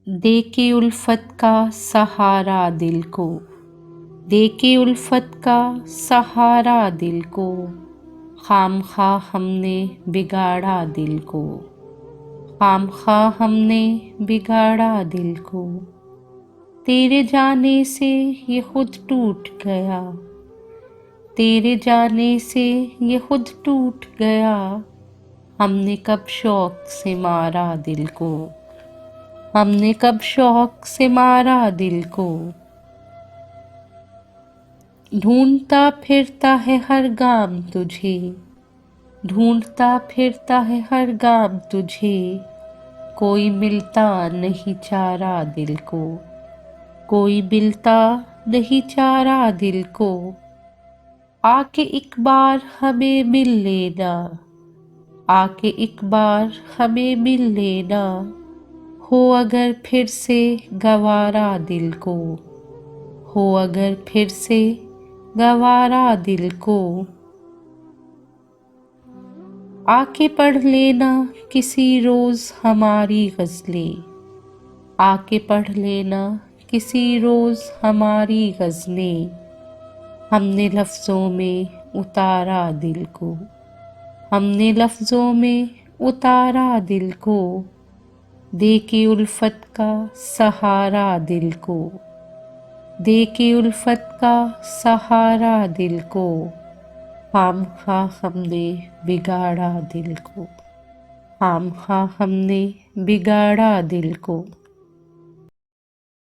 दे के उल्फत का सहारा दिल को, दे के उल्फत का सहारा दिल को, खामखा हमने बिगाड़ा दिल को, खामखा हमने बिगाड़ा दिल को। तेरे जाने से ये खुद टूट गया, तेरे जाने से ये खुद टूट गया। हमने कब शौक से मारा दिल को, हमने कब शौक से मारा दिल को। ढूंढता फिरता है हर गाम तुझे, ढूंढता फिरता है हर गाम तुझे। कोई मिलता नहीं चारा दिल को, कोई मिलता नहीं चारा दिल को। आके एक बार हमें मिल लेना, आके एक बार हमें मिल लेना। हो अगर फिर से गवारा दिल को, हो अगर फिर से गवारा दिल को। आके पढ़ लेना किसी रोज़ हमारी गज़लें, आके पढ़ लेना किसी रोज़ हमारी गज़लें। हमने लफ्ज़ों में उतारा दिल को, हमने लफ्ज़ों में उतारा दिल को। दे के उल्फत का सहारा दिल को, दे के उल्फत का सहारा दिल को। खामखा हमने बिगाड़ा दिल को, खामखा हमने बिगाड़ा दिल को।